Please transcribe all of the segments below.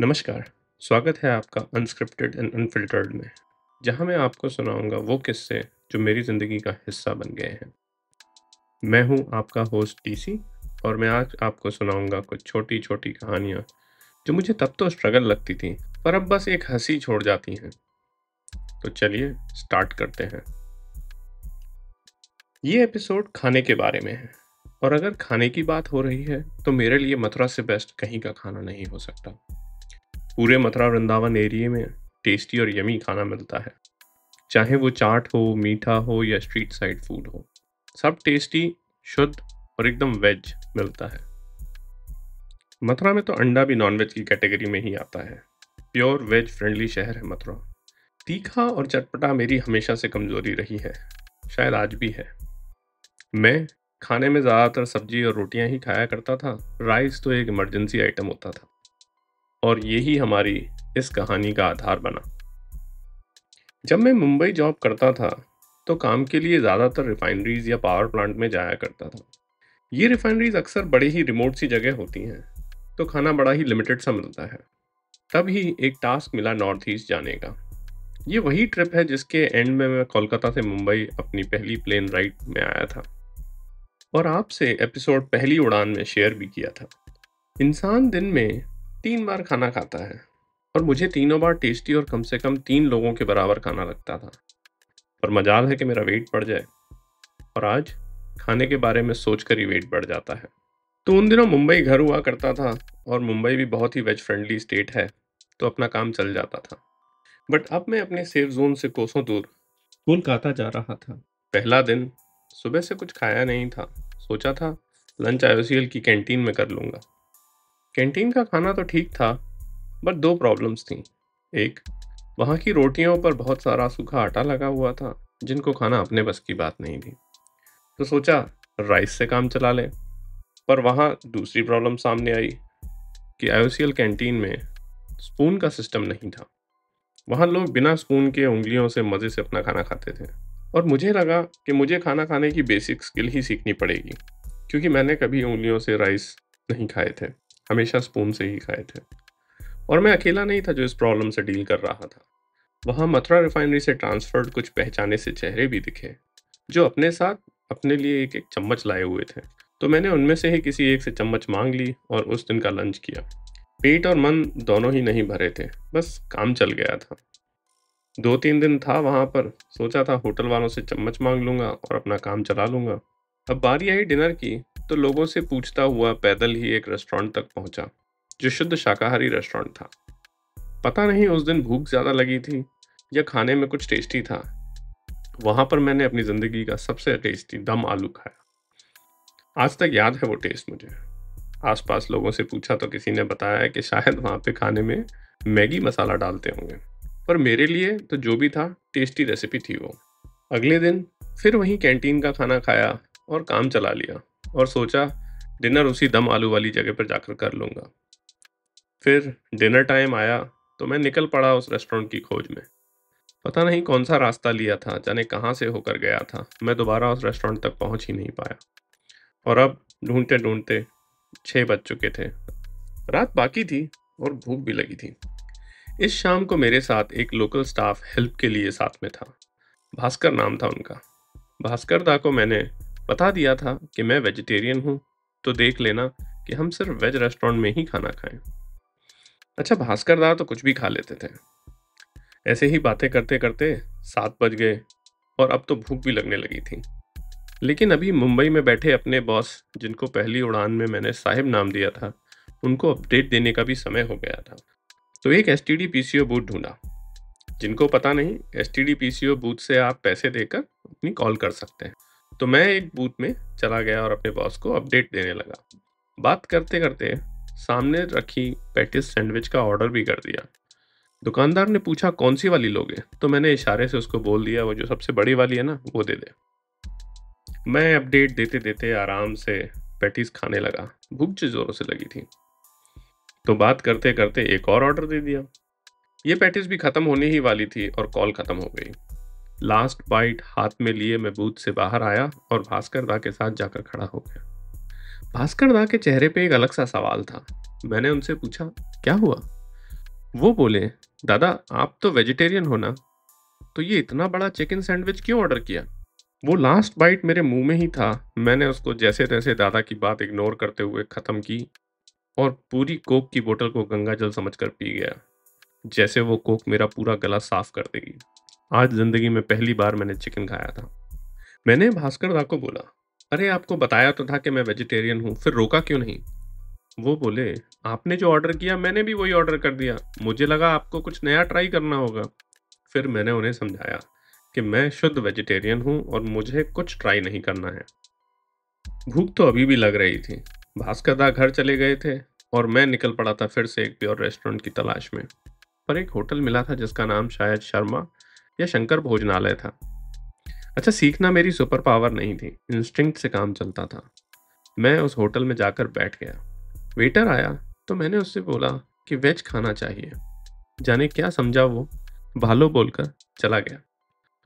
नमस्कार, स्वागत है आपका अनस्क्रिप्टेड एंड अनफ़िल्टर्ड में, जहाँ मैं आपको सुनाऊँगा वो किस्से जो मेरी ज़िंदगी का हिस्सा बन गए हैं। मैं हूँ आपका होस्ट टीसी और मैं आज आपको सुनाऊँगा कुछ छोटी-छोटी कहानियाँ जो मुझे तब तो स्ट्रगल लगती थी, पर अब बस एक हँसी छोड़ जाती हैं। तो चलिए स्टार्ट करते हैं। ये एपिसोड खाने के बारे में है और अगर खाने की बात हो रही है, तो मेरे लिए मथुरा से बेस्ट कहीं का खाना नहीं हो सकता। पूरे मथुरा वृंदावन एरिया में टेस्टी और यमी खाना मिलता है। चाहे वो चाट हो, मीठा हो या स्ट्रीट साइड फूड हो, सब टेस्टी, शुद्ध और एकदम वेज मिलता है। मथुरा में तो अंडा भी नॉनवेज की कैटेगरी में ही आता है। प्योर वेज फ्रेंडली शहर है मथुरा। तीखा और चटपटा मेरी हमेशा से कमजोरी रही है, शायद आज भी है। मैं खाने में ज़्यादातर सब्जी और रोटियां ही खाया करता था। राइस तो एक इमरजेंसी आइटम होता था और यही हमारी इस कहानी का आधार बना। जब मैं मुंबई जॉब करता था, तो काम के लिए ज़्यादातर रिफाइनरीज या पावर प्लांट में जाया करता था। ये रिफाइनरीज अक्सर बड़े ही रिमोट सी जगह होती हैं, तो खाना बड़ा ही लिमिटेड सा मिलता है। तब ही एक टास्क मिला नॉर्थ ईस्ट जाने का। ये वही ट्रिप है जिसके एंड में मैं कोलकाता से मुंबई अपनी पहली प्लेन राइड में आया था और आपसे एपिसोड पहली उड़ान में शेयर भी किया था। इंसान दिन में 3 बार खाना खाता है और मुझे तीनों बार टेस्टी और कम से कम 3 लोगों के बराबर खाना लगता था। पर मजाल है कि मेरा वेट बढ़ जाए और आज खाने के बारे में सोचकर ही वेट बढ़ जाता है। तो उन दिनों मुंबई घर हुआ करता था और मुंबई भी बहुत ही वेज फ्रेंडली स्टेट है, तो अपना काम चल जाता था। बट अब मैं अपने सेफ जोन से कोसों दूर कोलकाता जा रहा था। पहला दिन, सुबह से कुछ खाया नहीं था। सोचा था लंच आईओसीएल की कैंटीन में कर लूँगा। कैंटीन का खाना तो ठीक था, बट 2 प्रॉब्लम्स थी। एक, वहाँ की रोटियों पर बहुत सारा सूखा आटा लगा हुआ था, जिनको खाना अपने बस की बात नहीं थी। तो सोचा राइस से काम चला लें। पर वहाँ दूसरी प्रॉब्लम सामने आई कि आईओसीएल कैंटीन में स्पून का सिस्टम नहीं था। वहाँ लोग बिना स्पून के उंगलियों से मज़े से अपना खाना खाते थे और मुझे लगा कि मुझे खाना खाने की बेसिक स्किल ही सीखनी पड़ेगी, क्योंकि मैंने कभी उंगलियों से राइस नहीं खाए थे, हमेशा स्पून से ही खाए थे। और मैं अकेला नहीं था जो इस प्रॉब्लम से डील कर रहा था। वहाँ मथुरा रिफाइनरी से ट्रांसफर्ड कुछ पहचाने से चेहरे भी दिखे, जो अपने साथ अपने लिए एक एक चम्मच लाए हुए थे। तो मैंने उनमें से ही किसी एक से चम्मच मांग ली और उस दिन का लंच किया। पेट और मन दोनों ही नहीं भरे थे, बस काम चल गया था। 2-3 दिन था वहाँ पर, सोचा था होटल वालों से चम्मच मांग लूंगा और अपना काम चला लूंगा। अब बारी आई डिनर की, तो लोगों से पूछता हुआ पैदल ही एक रेस्टोरेंट तक पहुंचा, जो शुद्ध शाकाहारी रेस्टोरेंट था। पता नहीं उस दिन भूख ज़्यादा लगी थी या खाने में कुछ टेस्टी था। वहाँ पर मैंने अपनी ज़िंदगी का सबसे टेस्टी दम आलू खाया। आज तक याद है वो टेस्ट मुझे। आसपास लोगों से पूछा तो किसी ने बताया कि शायद वहाँ पे खाने में मैगी मसाला डालते होंगे, पर मेरे लिए तो जो भी था टेस्टी रेसिपी थी वो। अगले दिन फिर वहीं कैंटीन का खाना खाया और काम चला लिया और सोचा डिनर उसी दम आलू वाली जगह पर जाकर कर लूँगा। फिर डिनर टाइम आया तो मैं निकल पड़ा उस रेस्टोरेंट की खोज में। पता नहीं कौन सा रास्ता लिया था, जाने कहाँ से होकर गया था, मैं दोबारा उस रेस्टोरेंट तक पहुंच ही नहीं पाया। और अब ढूंढते ढूंढते 6 बज चुके थे। रात बाकी थी और भूख भी लगी थी। इस शाम को मेरे साथ एक लोकल स्टाफ हेल्प के लिए साथ में था। भास्कर नाम था उनका। भास्कर दा को मैंने बता दिया था कि मैं वेजिटेरियन हूँ, तो देख लेना कि हम सिर्फ वेज रेस्टोरेंट में ही खाना खाएं। अच्छा, भास्कर दा तो कुछ भी खा लेते थे। ऐसे ही बातें करते करते 7 बज गए और अब तो भूख भी लगने लगी थी। लेकिन अभी मुंबई में बैठे अपने बॉस, जिनको पहली उड़ान में मैंने साहिब नाम दिया था, उनको अपडेट देने का भी समय हो गया था। तो एक एसटीडी पीसीओ बूथ ढूंढा। जिनको पता नहीं, एसटीडी पीसीओ बूथ से आप पैसे देकर अपनी कॉल कर सकते हैं। तो मैं एक बूथ में चला गया और अपने बॉस को अपडेट देने लगा। बात करते करते सामने रखी पैटिस सैंडविच का ऑर्डर भी कर दिया। दुकानदार ने पूछा कौन सी वाली लोगे, तो मैंने इशारे से उसको बोल दिया वो जो सबसे बड़ी वाली है ना, वो दे दे। मैं अपडेट देते देते आराम से पैटीज खाने लगा। भूख जो जोरों से लगी थी, तो बात करते करते एक और ऑर्डर दे दिया। ये पैटीज भी खत्म होने ही वाली थी और कॉल खत्म हो गई। लास्ट बाइट हाथ में लिए मैं बूथ से बाहर आया और भास्कर दा के साथ जाकर खड़ा हो गया। भास्कर दा के चेहरे पे एक अलग सा सवाल था। मैंने उनसे पूछा क्या हुआ। वो बोले, दादा आप तो वेजिटेरियन हो ना, तो ये इतना बड़ा चिकन सैंडविच क्यों ऑर्डर किया? वो लास्ट बाइट मेरे मुंह में ही था। मैंने उसको जैसे तैसे दादा की बात इग्नोर करते हुए ख़त्म की और पूरी कोक की बोतल को गंगा जल समझकर पी गया, जैसे वो कोक मेरा पूरा गला साफ कर देगी। आज ज़िंदगी में पहली बार मैंने चिकन खाया था। मैंने भास्कर दा को बोला, अरे आपको बताया तो था कि मैं वेजिटेरियन हूँ, फिर रोका क्यों नहीं? वो बोले, आपने जो ऑर्डर किया मैंने भी वही ऑर्डर कर दिया। मुझे लगा आपको कुछ नया ट्राई करना होगा। फिर मैंने उन्हें समझाया कि मैं शुद्ध वेजिटेरियन हूँ और मुझे कुछ ट्राई नहीं करना है। भूख तो अभी भी लग रही थी। भास्कर दा घर चले गए थे और मैं निकल पड़ा था फिर से एक प्योर रेस्टोरेंट की तलाश में। पर एक होटल मिला था जिसका नाम शायद शर्मा या शंकर भोजनालय था। अच्छा, सीखना मेरी सुपर पावर नहीं थी, इंस्टिंक्ट से काम चलता था। मैं उस होटल में जाकर बैठ गया। वेटर आया तो मैंने उससे बोला कि वेज खाना चाहिए। जाने क्या समझा वो, भालो बोलकर चला गया।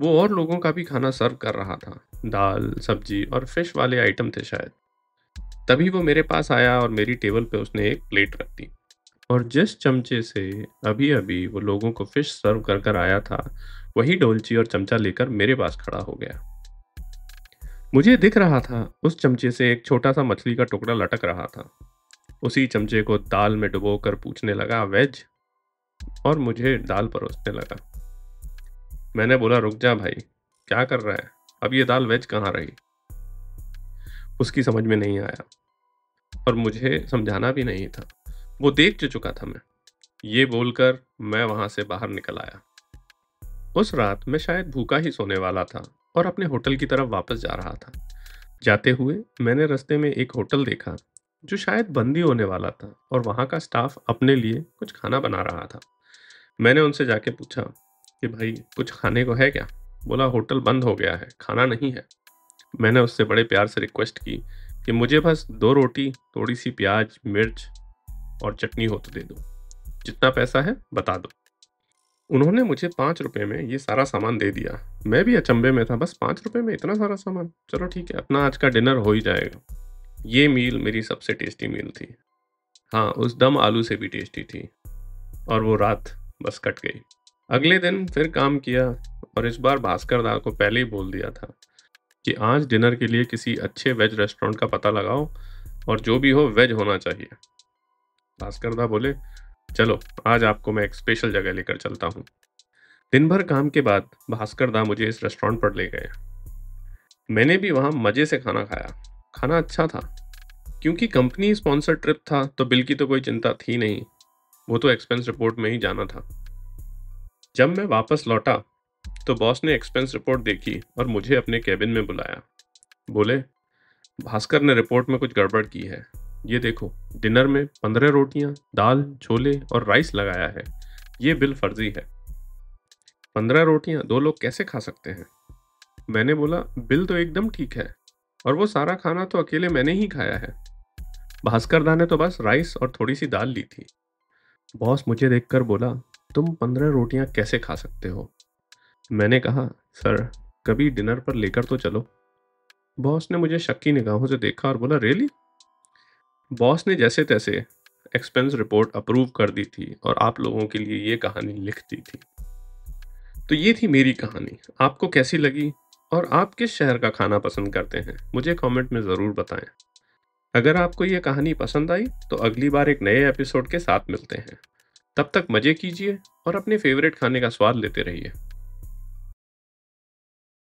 वो और लोगों का भी खाना सर्व कर रहा था। दाल, सब्जी और फिश वाले आइटम थे शायद। तभी वो मेरे पास आया और मेरी टेबल पे उसने एक प्लेट रख दी। और जिस चमचे से अभी-अभी वो लोगों को फिश सर्व कर कर आया था, वही डोलची और चमचा लेकर मेरे पास खड़ा हो गया। मुझे दिख रहा था उस चमचे से एक छोटा-सा मछली का टुकड़ा लटक रहा था। उसी चमचे को दाल में डुबोकर पूछने लगा, वेज? और मुझे दाल परोसने लगा। मैंने बोला, रुक जा भाई, क्या कर रहा है? अब ये दाल वेज कहाँ रही? उसकी समझ में नहीं आया और मुझे समझाना भी नहीं था। वो देख जो चुका था मैं। ये बोलकर मैं वहां से बाहर निकल आया। उस रात मैं शायद भूखा ही सोने वाला था और अपने होटल की तरफ वापस जा रहा था। जाते हुए मैंने रास्ते में एक होटल देखा जो शायद बंद ही होने वाला था और वहाँ का स्टाफ अपने लिए कुछ खाना बना रहा था। मैंने उनसे जाके पूछा कि भाई कुछ खाने को है क्या? बोला, होटल बंद हो गया है, खाना नहीं है। मैंने उससे बड़े प्यार से रिक्वेस्ट की कि मुझे बस 2 रोटी, थोड़ी सी प्याज, मिर्च और चटनी हो तो दे दो। जितना पैसा है बता दो। उन्होंने मुझे 5 रुपए में ये सारा सामान दे दिया। मैं भी अचंभे में था, बस 5 रुपए में इतना सारा सामान? चलो ठीक है, अपना आज का डिनर हो ही जाएगा। ये मील मेरी सबसे टेस्टी मील थी। हाँ, उस दम आलू से भी टेस्टी थी। और वो रात बस कट गई। अगले दिन फिर काम किया और इस बार भास्कर दा को पहले ही बोल दिया था कि आज डिनर के लिए किसी अच्छे वेज रेस्टोरेंट का पता लगाओ और जो भी हो वेज होना चाहिए। भास्कर दा बोले, चलो आज आपको मैं एक स्पेशल जगह लेकर चलता हूँ। दिन भर काम के बाद भास्कर दा मुझे इस रेस्टोरेंट पर ले गए। मैंने भी वहाँ मज़े से खाना खाया। खाना अच्छा था। क्योंकि कंपनी स्पॉन्सर ट्रिप था तो बिल की तो कोई चिंता थी नहीं। वो तो एक्सपेंस रिपोर्ट में ही जाना था। जब मैं वापस लौटा तो बॉस ने एक्सपेंस रिपोर्ट देखी और मुझे अपने केबिन में बुलाया। बोले, भास्कर ने रिपोर्ट में कुछ गड़बड़ की है। ये देखो, डिनर में 15 रोटियां, दाल, छोले और राइस लगाया है। ये बिल फर्जी है। 15 रोटियां 2 लोग कैसे खा सकते हैं? मैंने बोला, बिल तो एकदम ठीक है और वो सारा खाना तो अकेले मैंने ही खाया है। भास्कर दा ने तो बस राइस और थोड़ी सी दाल ली थी। बॉस मुझे देखकर बोला, तुम 15 रोटियां कैसे खा सकते हो? मैंने कहा, सर कभी डिनर पर लेकर तो चलो। बॉस ने मुझे शक की निगाहों से देखा और बोला, रियली? बॉस ने जैसे तैसे एक्सपेंस रिपोर्ट अप्रूव कर दी थी और आप लोगों के लिए ये कहानी लिख दी थी। तो ये थी मेरी कहानी। आपको कैसी लगी और आप किस शहर का खाना पसंद करते हैं, मुझे कमेंट में ज़रूर बताएं। अगर आपको ये कहानी पसंद आई तो अगली बार एक नए एपिसोड के साथ मिलते हैं। तब तक मज़े कीजिए और अपने फेवरेट खाने का स्वाद लेते रहिए।